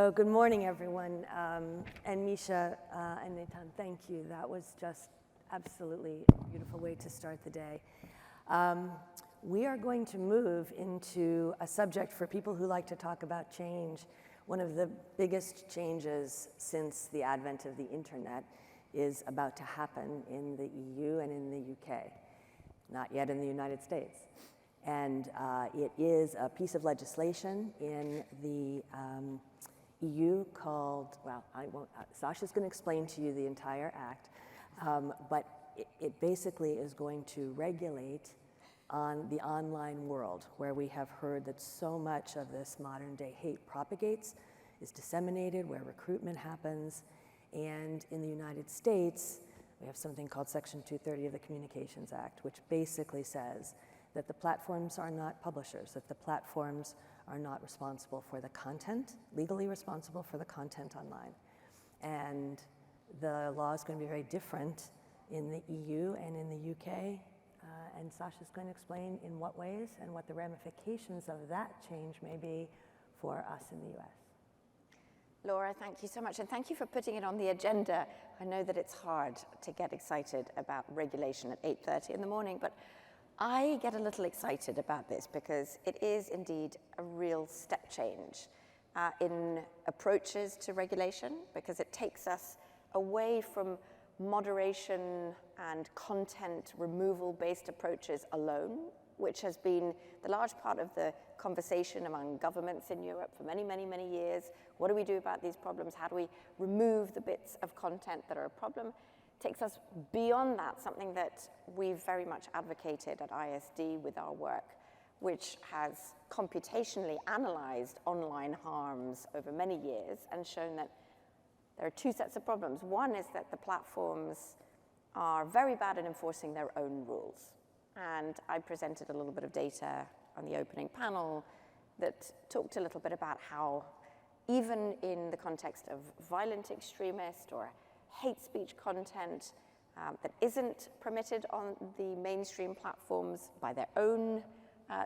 So good morning, everyone. And Misha and Nathan, thank you. That was just absolutely a beautiful way to start the day. We are going to move into a subject for people who like to talk about change. One of the biggest changes since the advent of the internet is about to happen in the EU and in the UK, not yet in the United States. And it is a piece of legislation in the EU called, well, I won't, Sasha's going to explain to you the entire act, but it basically is going to regulate on the online world, where we have heard that so much of this modern day hate propagates, is disseminated, where recruitment happens. And in the United States, we have something called Section 230 of the Communications Act, which basically says that the platforms are not publishers, that the platforms are not responsible for the content, legally responsible for the content online. And the law is going to be very different in the EU and in the UK. And Sasha's going to explain in what ways and what the ramifications of that change may be for us in the US. Laura, thank you so much, and thank you for putting it on the agenda. I know that it's hard to get excited about regulation at 8:30 in the morning, but I get a little excited about this because it is indeed a real step change in approaches to regulation, because it takes us away from moderation and content removal-based approaches alone, which has been the large part of the conversation among governments in Europe for many, many, many years. What do we do about these problems? How do we remove the bits of content that are a problem? Takes us beyond that, something that we've very much advocated at ISD with our work, which has computationally analyzed online harms over many years and shown that there are two sets of problems. One is that the platforms are very bad at enforcing their own rules. And I presented a little bit of data on the opening panel that talked a little bit about how even in the context of violent extremist or hate speech content that isn't permitted on the mainstream platforms by their own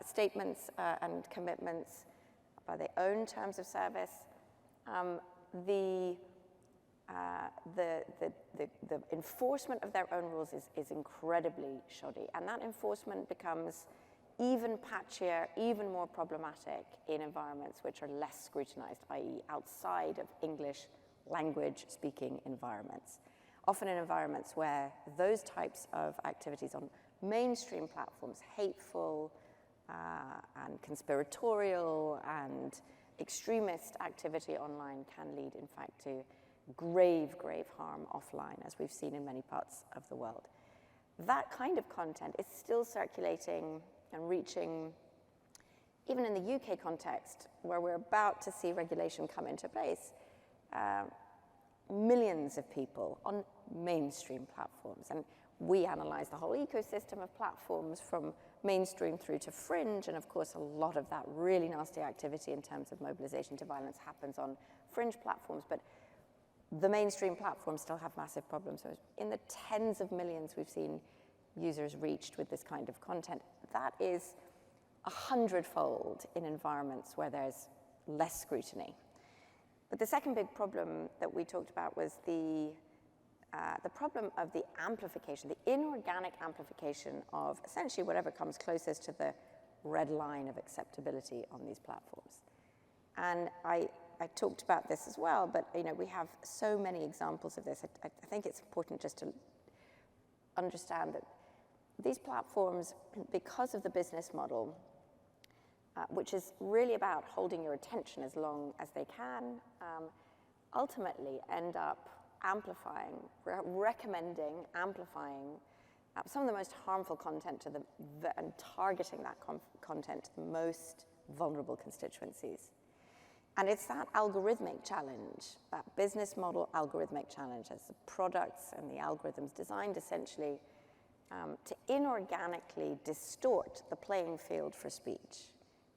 statements and commitments, by their own terms of service, the enforcement of their own rules is incredibly shoddy. And that enforcement becomes even patchier, even more problematic in environments which are less scrutinized, i.e. outside of English language speaking environments. Often in environments where those types of activities on mainstream platforms, hateful and conspiratorial and extremist activity online, can lead in fact to grave, grave harm offline, as we've seen in many parts of the world. That kind of content is still circulating and reaching, even in the UK context, where we're about to see regulation come into place, millions of people on mainstream platforms. And we analyze the whole ecosystem of platforms from mainstream through to fringe, and of course a lot of that really nasty activity in terms of mobilization to violence happens on fringe platforms, but the mainstream platforms still have massive problems. So in the tens of millions we've seen users reached with this kind of content. That is 100-fold in environments where there's less scrutiny. But the second big problem that we talked about was the problem of the amplification, the inorganic amplification of essentially whatever comes closest to the red line of acceptability on these platforms. And I talked about this as well, but we have so many examples of this. I think it's important just to understand that these platforms, because of the business model, which is really about holding your attention as long as they can, ultimately end up amplifying, recommending, amplifying some of the most harmful content to and targeting that content to the most vulnerable constituencies. And it's that algorithmic challenge, that business model algorithmic challenge, as the products and the algorithms designed essentially to inorganically distort the playing field for speech,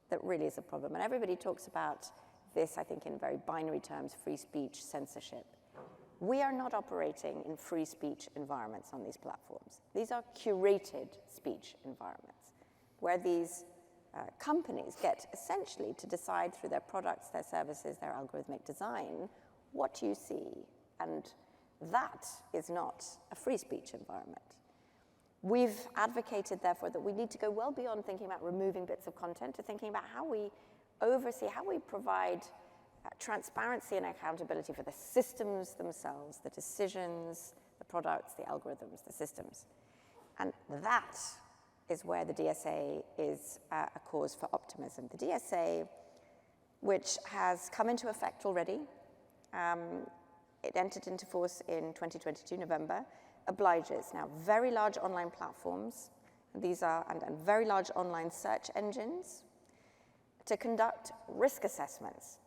that really is a problem. And everybody talks about this, I think, in very binary terms: free speech, censorship. We are not operating in free speech environments on these platforms. These are curated speech environments where these companies get essentially to decide through their products, their services, their algorithmic design, what you see. And that is not a free speech environment. We've advocated, therefore, that we need to go well beyond thinking about removing bits of content to thinking about how we oversee, how we provide transparency and accountability for the systems themselves, the decisions, the products, the algorithms, the systems. And that is where the DSA is a cause for optimism. The DSA, which has come into effect already, it entered into force in 2022, November, obliges now very large online platforms, these are, and very large online search engines, to conduct risk assessments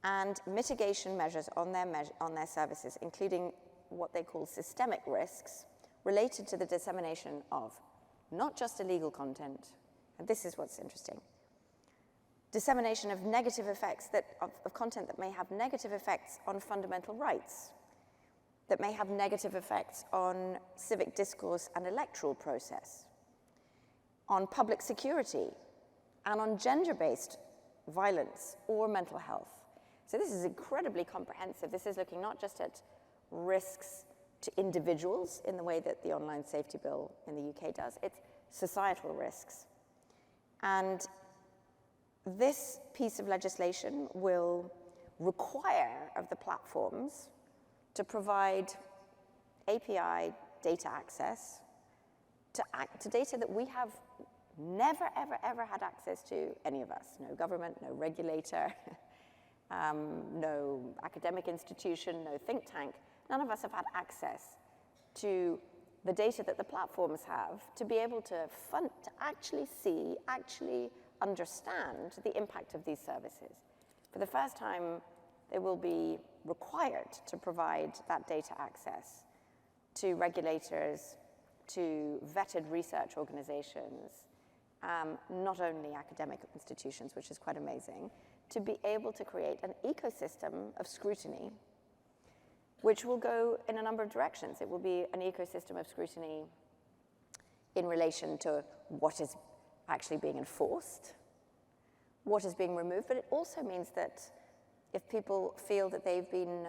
and mitigation measures on their services, including what they call systemic risks related to the dissemination of not just illegal content, and this is what's interesting, dissemination of negative effects of content that may have negative effects on fundamental rights, that may have negative effects on civic discourse and electoral process, on public security, and on gender-based violence or mental health. So this is incredibly comprehensive. This is looking not just at risks to individuals in the way that the Online Safety Bill in the UK does, it's societal risks. And this piece of legislation will require of the platforms to provide API data access to data that we have never, ever, ever had access to, any of us. No government, no regulator, no academic institution, no think tank. None of us have had access to the data that the platforms have to be able to actually see, actually understand the impact of these services. For the first time, they will be required to provide that data access to regulators, to vetted research organizations, not only academic institutions, which is quite amazing, to be able to create an ecosystem of scrutiny, which will go in a number of directions. It will be an ecosystem of scrutiny in relation to what is actually being enforced, what is being removed, but it also means that if people feel that they've been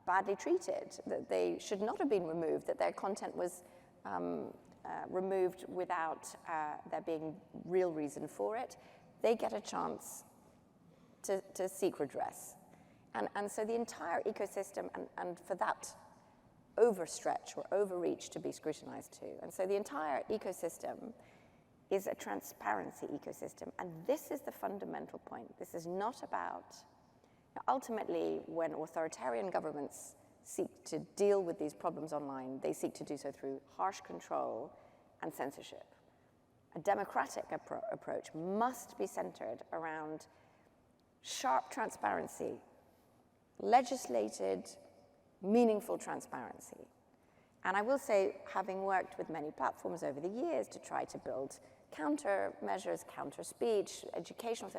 badly treated, that they should not have been removed, that their content was removed without there being real reason for it, they get a chance to seek redress. And so the entire ecosystem, and for that overstretch or overreach to be scrutinized too. And so the entire ecosystem is a transparency ecosystem. And this is the fundamental point. This is not about, ultimately, when authoritarian governments seek to deal with these problems online, they seek to do so through harsh control and censorship. A democratic approach must be centered around sharp transparency, legislated, meaningful transparency. And I will say, having worked with many platforms over the years to try to build countermeasures, counter-speech, educational,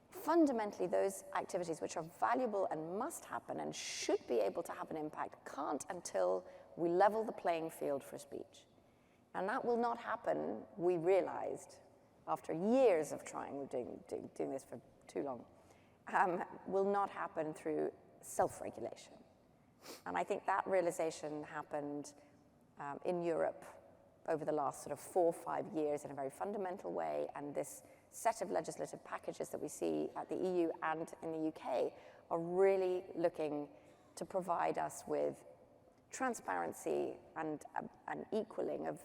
fundamentally those activities which are valuable and must happen and should be able to have an impact can't until we level the playing field for speech. And that will not happen, we realized, after years of trying, we're doing this for too long, will not happen through self-regulation. And I think that realization happened in Europe over the last sort of 4 or 5 years in a very fundamental way, and this set of legislative packages that we see at the EU and in the UK are really looking to provide us with transparency and an equaling of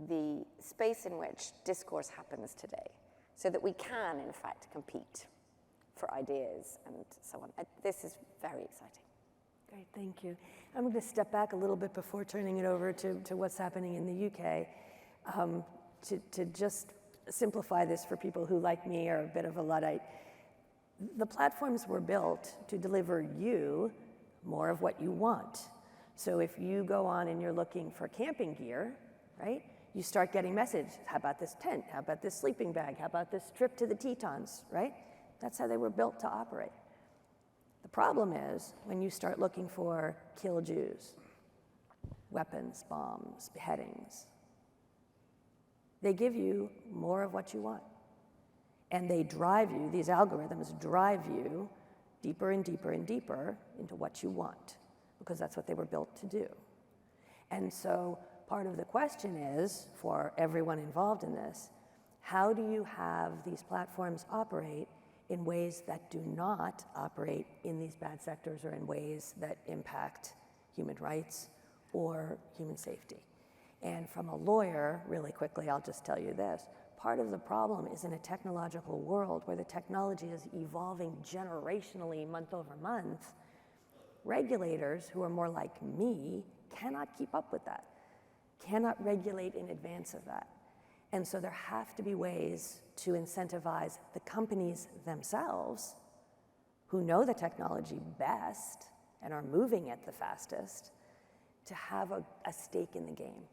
the space in which discourse happens today, so that we can, in fact, compete for ideas and so on. This is very exciting. Great, thank you. I'm going to step back a little bit before turning it over to what's happening in the UK, to just simplify this for people who, like me, are a bit of a Luddite. The platforms were built to deliver you more of what you want. So if you go on and you're looking for camping gear, right, you start getting messages. How about this tent? How about this sleeping bag? How about this trip to the Tetons, right? That's how they were built to operate. The problem is when you start looking for kill Jews, weapons, bombs, beheadings, They give you more of what you want. And they drive you, these algorithms drive you deeper and deeper and deeper into what you want, because that's what they were built to do. And so part of the question is, for everyone involved in this, how do you have these platforms operate in ways that do not operate in these bad sectors or in ways that impact human rights or human safety? And from a lawyer, really quickly, I'll just tell you this. Part of the problem is in a technological world where the technology is evolving generationally month over month, regulators who are more like me cannot keep up with that, cannot regulate in advance of that. And so there have to be ways to incentivize the companies themselves who know the technology best and are moving it the fastest to have a stake in the game,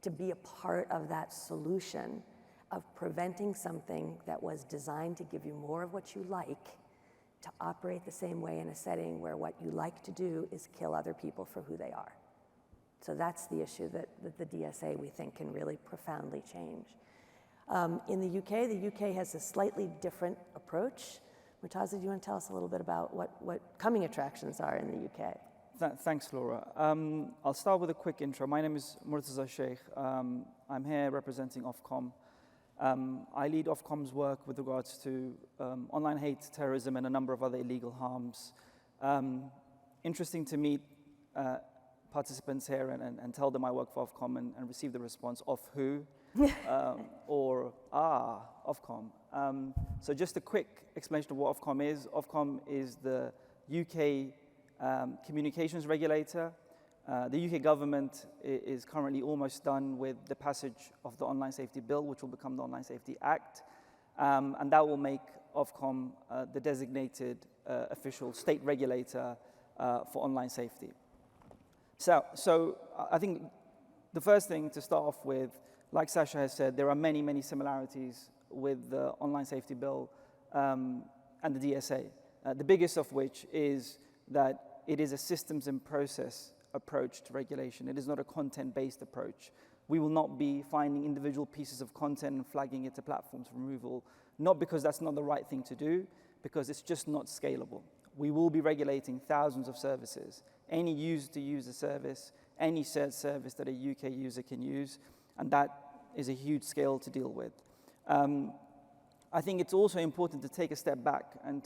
to be a part of that solution of preventing something that was designed to give you more of what you like to operate the same way in a setting where what you like to do is kill other people for who they are. So that's the issue that the DSA, we think, can really profoundly change. In the UK has a slightly different approach. Murtaza, do you want to tell us a little bit about what coming attractions are in the UK? Thanks, Laura. I'll start with a quick intro. My name is Murtaza Shaikh. I'm here representing Ofcom. I lead Ofcom's work with regards to online hate, terrorism, and a number of other illegal harms. Interesting to meet participants here and tell them I work for Ofcom and receive the response of who or Ofcom. So just a quick explanation of what Ofcom is. Ofcom is the UK communications regulator. The UK government is currently almost done with the passage of the Online Safety Bill, which will become the Online Safety Act. And that will make Ofcom the designated official state regulator for online safety. So I think the first thing to start off with, like Sasha has said, there are many, many similarities with the Online Safety Bill and the DSA. The biggest of which is that it is a systems and process approach to regulation. It is not a content-based approach. We will not be finding individual pieces of content and flagging it to platforms for removal, not because that's not the right thing to do, because it's just not scalable. We will be regulating thousands of services, any user-to-user service, any shared service that a UK user can use, and that is a huge scale to deal with. I think it's also important to take a step back and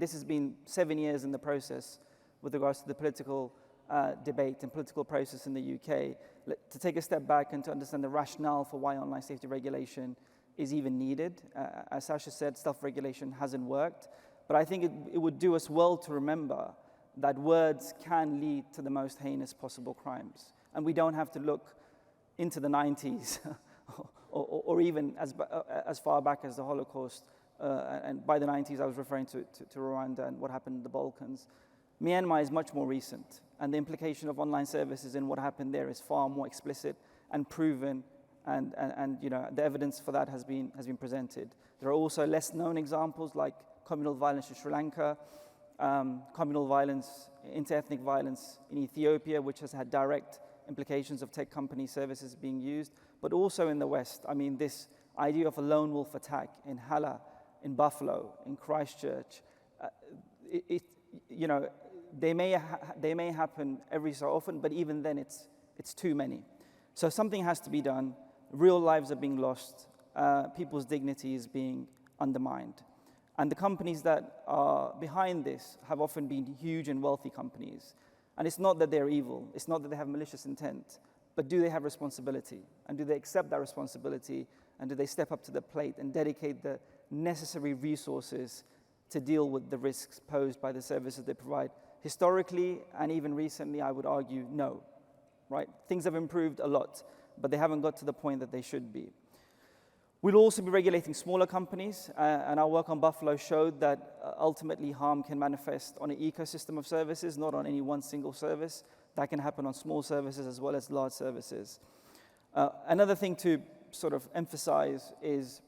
this has been 7 years in the process with regards to the political debate and political process in the UK, to take a step back and to understand the rationale for why online safety regulation is even needed. As Sasha said, self-regulation hasn't worked, but I think it would do us well to remember that words can lead to the most heinous possible crimes. And we don't have to look into the 90s or even as far back as the Holocaust. And by the 90s, I was referring to Rwanda and what happened in the Balkans. Myanmar is much more recent, and the implication of online services and what happened there is far more explicit and proven, and the evidence for that has been presented. There are also less known examples like communal violence in Sri Lanka, communal violence, inter-ethnic violence in Ethiopia, which has had direct implications of tech company services being used, but also in the West. I mean, this idea of a lone wolf attack in Halle, in Buffalo, in Christchurch, they may happen every so often, but even then it's too many. So something has to be done. Real lives are being lost. People's dignity is being undermined. And the companies that are behind this have often been huge and wealthy companies. And it's not that they're evil. It's not that they have malicious intent. But do they have responsibility? And do they accept that responsibility? And do they step up to the plate and dedicate the necessary resources to deal with the risks posed by the services they provide? Historically, and even recently, I would argue, no, right? Things have improved a lot, but they haven't got to the point that they should be. We'll also be regulating smaller companies, and our work on Buffalo showed that ultimately harm can manifest on an ecosystem of services, not on any one single service. That can happen on small services as well as large services. Another thing to sort of emphasize is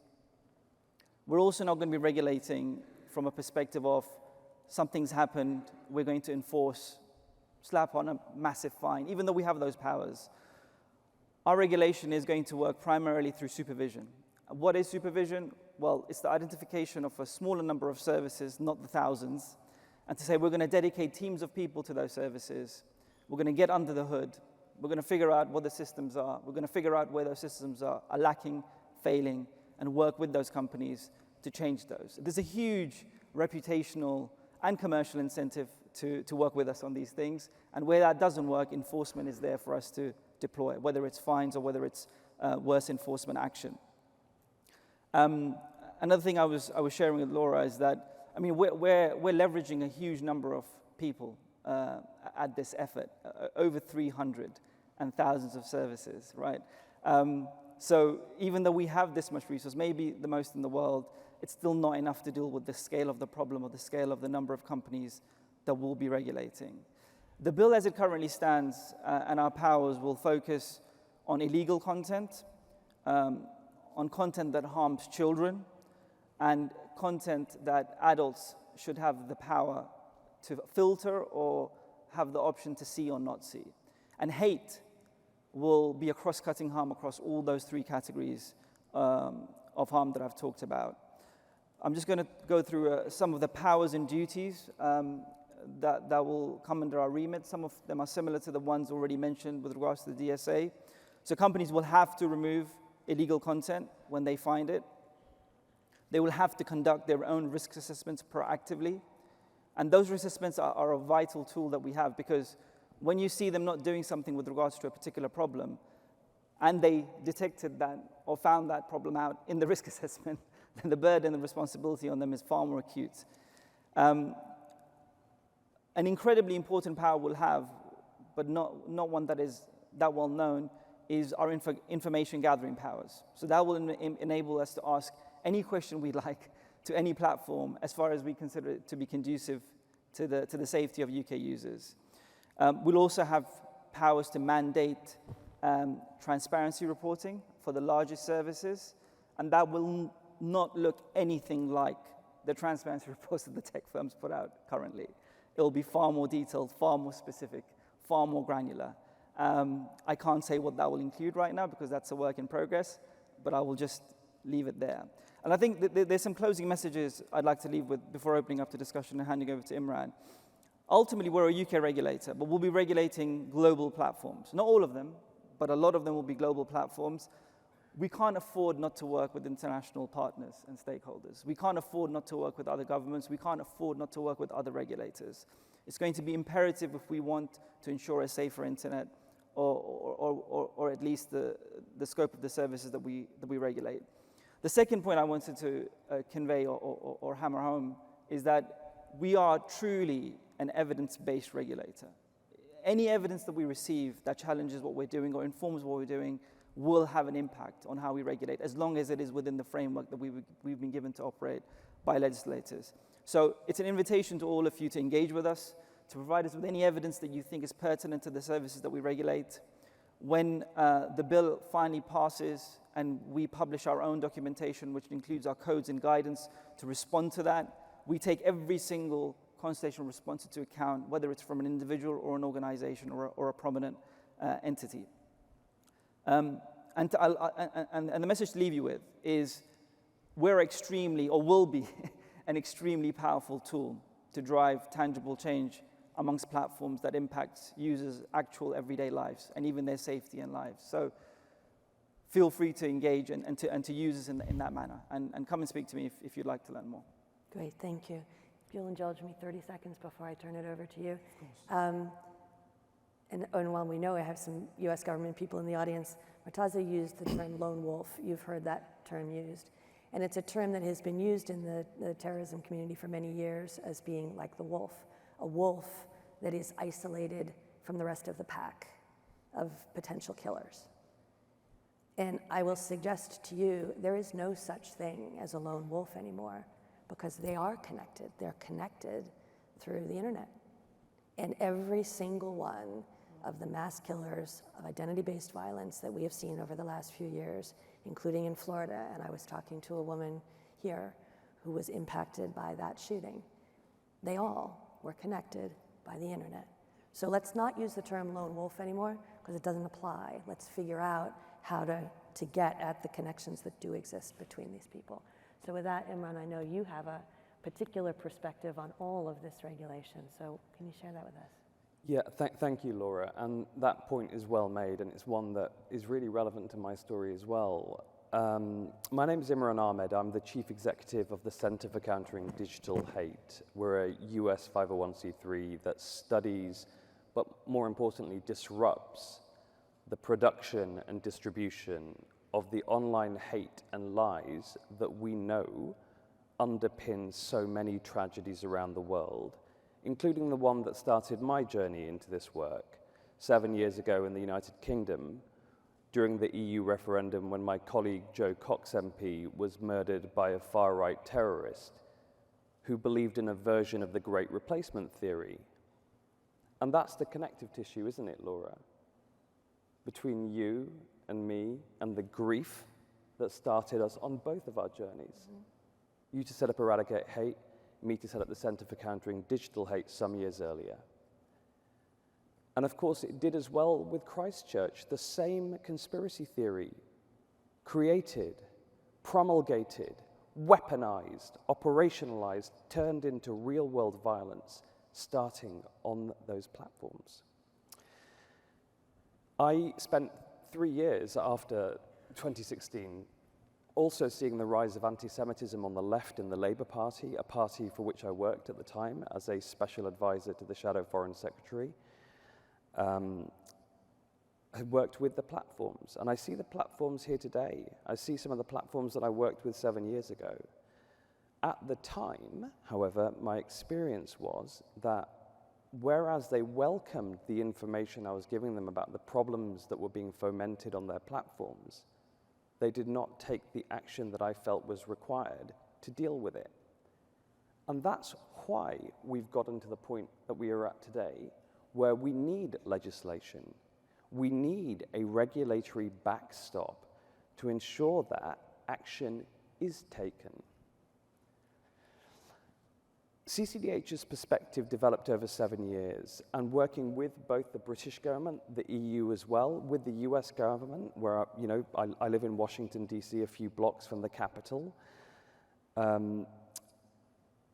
we're also not going to be regulating from a perspective of something's happened, we're going to enforce, slap on a massive fine, even though we have those powers. our regulation is going to work primarily through supervision. What is supervision? Well, it's the identification of a smaller number of services, not the thousands, and to say we're going to dedicate teams of people to those services. We're going to get under the hood. We're going to figure out what the systems are. We're going to figure out where those systems are lacking, failing, and work with those companies to change those. There's a huge reputational and commercial incentive to work with us on these things. And where that doesn't work, enforcement is there for us to deploy, whether it's fines or whether it's worse enforcement action. Another thing I was sharing with Laura is that, I mean, we're leveraging a huge number of people at this effort, over 300 and thousands of services, right? So even though we have this much resource, maybe the most in the world, it's still not enough to deal with the scale of the problem or the scale of the number of companies that we'll be regulating. The bill as it currently stands and our powers will focus on illegal content, on content that harms children, and content that adults should have the power to filter or have the option to see or not see. And hate will be a cross-cutting harm across all those three categories of harm that I've talked about. I'm just going to go through some of the powers and duties that will come under our remit. Some of them are similar to the ones already mentioned with regards to the DSA. So companies will have to remove illegal content when they find it. They will have to conduct their own risk assessments proactively. And those risk assessments are a vital tool that we have, because when you see them not doing something with regards to a particular problem, and they detected that or found that problem out in the risk assessment, then the burden and responsibility on them is far more acute. An incredibly important power we'll have, but not one that is that well known, is our information gathering powers. So that will enable us to ask any question we like to any platform, as far as we consider it to be conducive to the safety of UK users. We'll also have powers to mandate transparency reporting for the largest services, and that will not look anything like the transparency reports that the tech firms put out currently. It will be far more detailed, far more specific, far more granular. I can't say what that will include right now because that's a work in progress, but I will just leave it there. And I think that there's some closing messages I'd like to leave with before opening up to discussion and handing over to Imran. Ultimately, we're a UK regulator, but we'll be regulating global platforms. Not all of them, but a lot of them will be global platforms. We can't afford not to work with international partners and stakeholders. We can't afford not to work with other governments. We can't afford not to work with other regulators. It's going to be imperative if we want to ensure a safer internet, or at least the scope of the services that we regulate. The second point I wanted to convey or hammer home is that we are truly an evidence-based regulator. Any evidence that we receive that challenges what we're doing or informs what we're doing will have an impact on how we regulate, as long as it is within the framework that we've been given to operate by legislators. So it's an invitation to all of you to engage with us, to provide us with any evidence that you think is pertinent to the services that we regulate. When the bill finally passes and we publish our own documentation, which includes our codes and guidance to respond to that, we take every single constitutional response into account, whether it's from an individual or an organization or a prominent entity. And the message to leave you with is we're extremely, or will be, an extremely powerful tool to drive tangible change amongst platforms that impacts users' actual everyday lives and even their safety and lives. So feel free to engage and to use us in that manner. And come and speak to me if you'd like to learn more. Great, thank you. If you'll indulge me 30 seconds before I turn it over to you. And while we know I have some US government people in the audience, Murtaza used the term lone wolf. You've heard that term used. And it's a term that has been used in the terrorism community for many years as being like the wolf, a wolf that is isolated from the rest of the pack of potential killers. And I will suggest to you, there is no such thing as a lone wolf anymore, because they are connected. They're connected through the internet. And every single one of the mass killers of identity-based violence that we have seen over the last few years, including in Florida, and I was talking to a woman here who was impacted by that shooting, they all were connected by the internet. So let's not use the term lone wolf anymore because it doesn't apply. Let's figure out how to get at the connections that do exist between these people. So with that, Imran, I know you have a particular perspective on all of this regulation. So can you share that with us? Yeah, thank you, Laura. And that point is well made, and it's one that is really relevant to my story as well. My name is Imran Ahmed. I'm the Chief Executive of the Center for Countering Digital Hate. We're a US 501c3 that studies, but more importantly, disrupts the production and distribution of the online hate and lies that we know underpins so many tragedies around the world, including the one that started my journey into this work 7 years ago in the United Kingdom during the EU referendum when my colleague Joe Cox MP was murdered by a far-right terrorist who believed in a version of the Great Replacement theory. And that's the connective tissue, isn't it, Laura? Between you and me and the grief that started us on both of our journeys. Mm-hmm. You to set up Eradicate Hate, me to set up the Center for Countering Digital Hate some years earlier. And of course, it did as well with Christchurch, the same conspiracy theory, created, promulgated, weaponized, operationalized, turned into real-world violence, starting on those platforms. I spent 3 years after 2016 also seeing the rise of anti-Semitism on the left in the Labour Party, a party for which I worked at the time as a special advisor to the Shadow Foreign Secretary. I worked with the platforms, and I see the platforms here today. I see some of the platforms that I worked with 7 years ago. At the time, however, my experience was that whereas they welcomed the information I was giving them about the problems that were being fomented on their platforms, they did not take the action that I felt was required to deal with it. And that's why we've gotten to the point that we are at today, where we need legislation. We need a regulatory backstop to ensure that action is taken. CCDH's perspective developed over 7 years, and working with both the British government, the EU as well, with the US government, where I live in Washington, DC, a few blocks from the Capitol.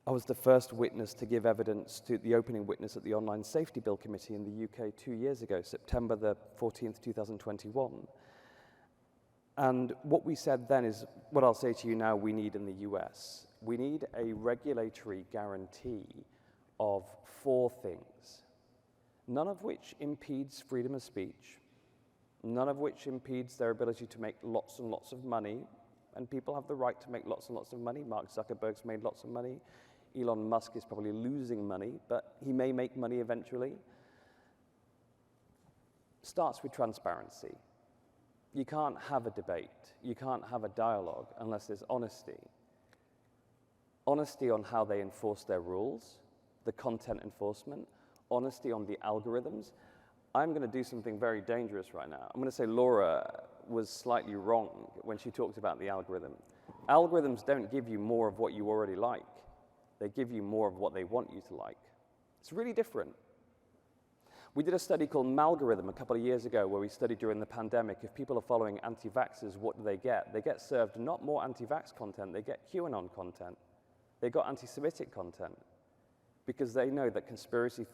I was the first witness to give evidence to the opening witness at the Online Safety Bill Committee in the UK 2 years ago, September the 14th, 2021. And what we said then is what I'll say to you now we need in the US. We need a regulatory guarantee of 4 things, none of which impedes freedom of speech, none of which impedes their ability to make lots and lots of money, and people have the right to make lots and lots of money. Mark Zuckerberg's made lots of money. Elon Musk is probably losing money, but he may make money eventually. Starts with transparency. You can't have a debate, you can't have a dialogue unless there's honesty. Honesty on how they enforce their rules, the content enforcement, honesty on the algorithms. I'm going to do something very dangerous right now. I'm going to say Laura was slightly wrong when she talked about the algorithm. Algorithms don't give you more of what you already like. They give you more of what they want you to like. It's really different. We did a study called Malgorithm a couple of years ago where we studied during the pandemic if people are following anti-vaxxers, what do they get? They get served not more anti-vax content, they get QAnon content. They got anti-Semitic content because they know that conspiracism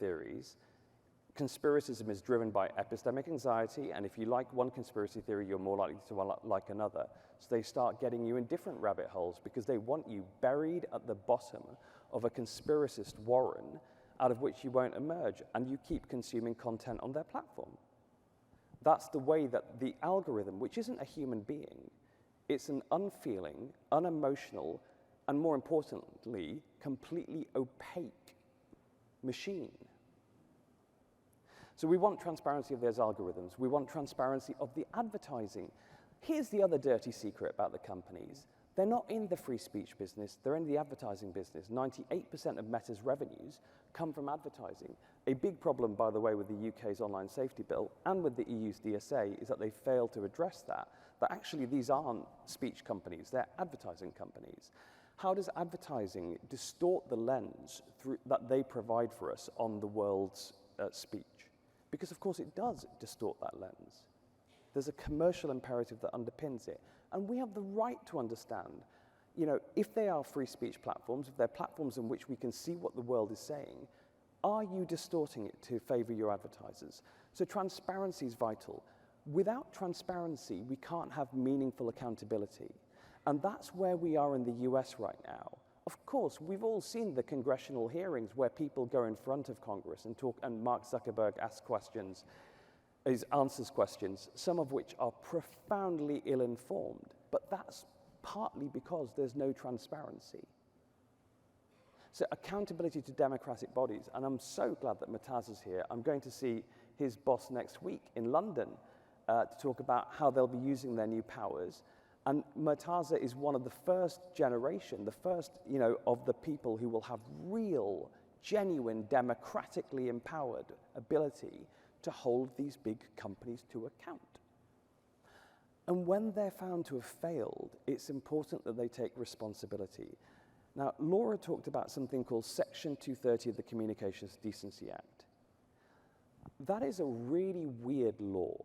is driven by epistemic anxiety, and if you like one conspiracy theory, you're more likely to like another. So they start getting you in different rabbit holes because they want you buried at the bottom of a conspiracist warren out of which you won't emerge, and you keep consuming content on their platform. That's the way that the algorithm, which isn't a human being, it's an unfeeling, unemotional, and more importantly, completely opaque machine. So we want transparency of those algorithms. We want transparency of the advertising. Here's the other dirty secret about the companies. They're not in the free speech business, they're in the advertising business. 98% of Meta's revenues come from advertising. A big problem, by the way, with the UK's online safety bill and with the EU's DSA is that they fail to address that actually these aren't speech companies, they're advertising companies. How does advertising distort the lens that they provide for us on the world's speech. Because of course it does distort that lens. There's a commercial imperative that underpins it. And we have the right to understand, if they are free speech platforms, if they're platforms in which we can see what the world is saying, are you distorting it to favor your advertisers? So transparency is vital. Without transparency, we can't have meaningful accountability. And that's where we are in the US right now. Of course, we've all seen the congressional hearings where people go in front of Congress and talk, and Mark Zuckerberg asks questions, answers questions, some of which are profoundly ill-informed. But that's partly because there's no transparency. So accountability to democratic bodies, and I'm so glad that Murtaza's here. I'm going to see his boss next week in London to talk about how they'll be using their new powers. And Murtaza is one of the first generation, the first, of the people who will have real, genuine, democratically empowered ability to hold these big companies to account. And when they're found to have failed, it's important that they take responsibility. Now, Laura talked about something called Section 230 of the Communications Decency Act. That is a really weird law.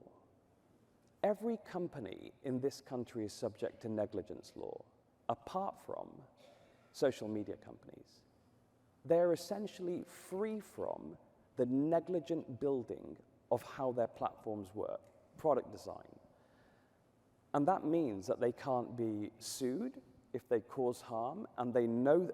Every company in this country is subject to negligence law, apart from social media companies. They're essentially free from the negligent building of how their platforms work, product design. And that means that they can't be sued if they cause harm, and they know,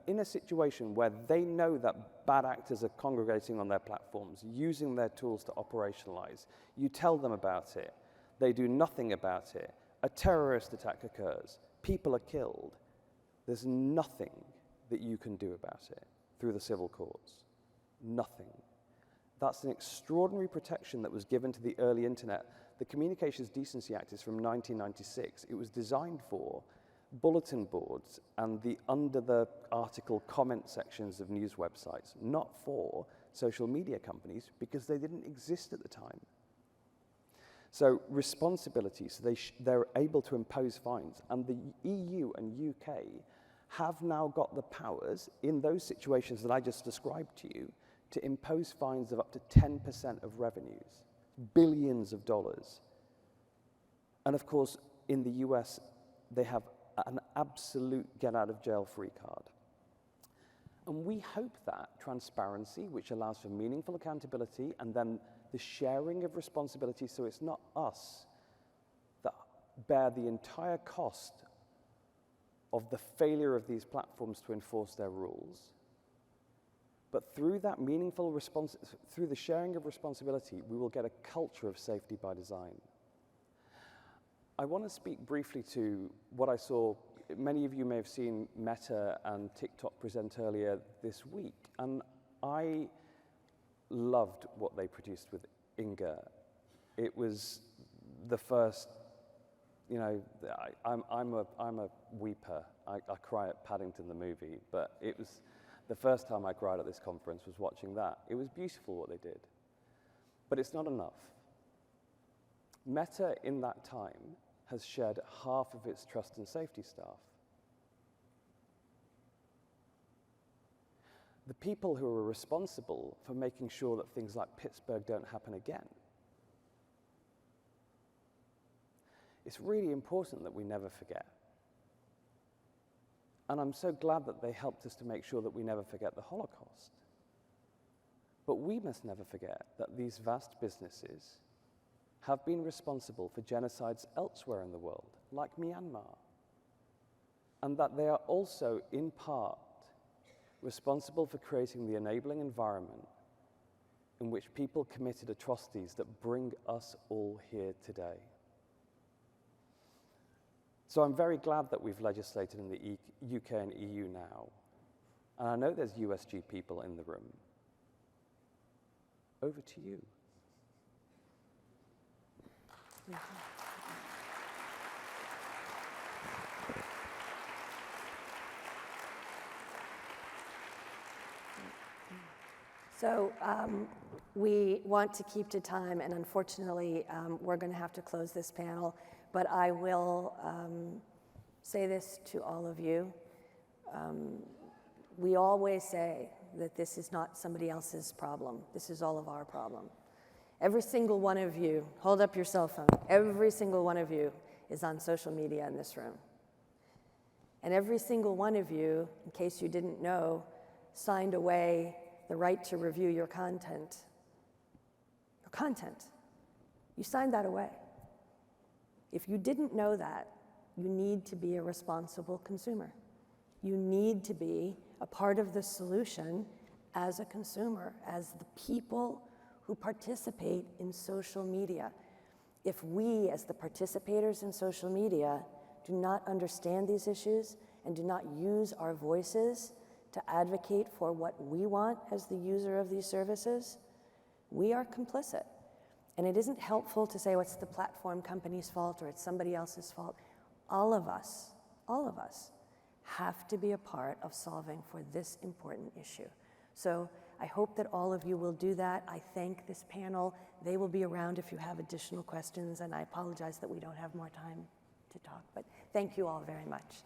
in a situation where they know that bad actors are congregating on their platforms, using their tools to operationalize, you tell them about it, they do nothing about it, a terrorist attack occurs, people are killed, there's nothing that you can do about it through the civil courts. Nothing. That's an extraordinary protection that was given to the early internet. The Communications Decency Act is from 1996. It was designed for bulletin boards and the under the article comment sections of news websites, not for social media companies, because they didn't exist at the time. So responsibility, so they're able to impose fines. And the EU and UK have now got the powers in those situations that I just described to you to impose fines of up to 10% of revenues, billions of dollars. And of course, in the US, they have an absolute get-out-of-jail-free card. And we hope that transparency, which allows for meaningful accountability, and then the sharing of responsibility, so it's not us that bear the entire cost of the failure of these platforms to enforce their rules, but through that meaningful response, through the sharing of responsibility, we will get a culture of safety by design. I want to speak briefly to what I saw. Many of you may have seen Meta and TikTok present earlier this week, and I loved what they produced with Inga. It was the first, I'm a weeper. I cry at Paddington the movie, but it was the first time I cried at this conference was watching that. It was beautiful what they did, but it's not enough. Meta in that time has shed half of its trust and safety staff. The people who are responsible for making sure that things like Pittsburgh don't happen again. It's really important that we never forget. And I'm so glad that they helped us to make sure that we never forget the Holocaust. But we must never forget that these vast businesses have been responsible for genocides elsewhere in the world, like Myanmar. And that they are also, in part, responsible for creating the enabling environment in which people committed atrocities that bring us all here today. So I'm very glad that we've legislated in the UK and EU now. And I know there's USG people in the room. Over to you. Thank you. So we want to keep to time, and unfortunately, we're going to have to close this panel. But I will say this to all of you. We always say that this is not somebody else's problem. This is all of our problem. Every single one of you, hold up your cell phone, every single one of you is on social media in this room. And every single one of you, in case you didn't know, signed away the right to review your content. Your content. You signed that away. If you didn't know that, you need to be a responsible consumer. You need to be a part of the solution as a consumer, as the people who participate in social media. If we, as the participators in social media, do not understand these issues and do not use our voices to advocate for what we want as the user of these services, we are complicit. And it isn't helpful to say, well, it's the platform company's fault or it's somebody else's fault. All of us have to be a part of solving for this important issue. So I hope that all of you will do that. I thank this panel. They will be around if you have additional questions, and I apologize that we don't have more time to talk, but thank you all very much.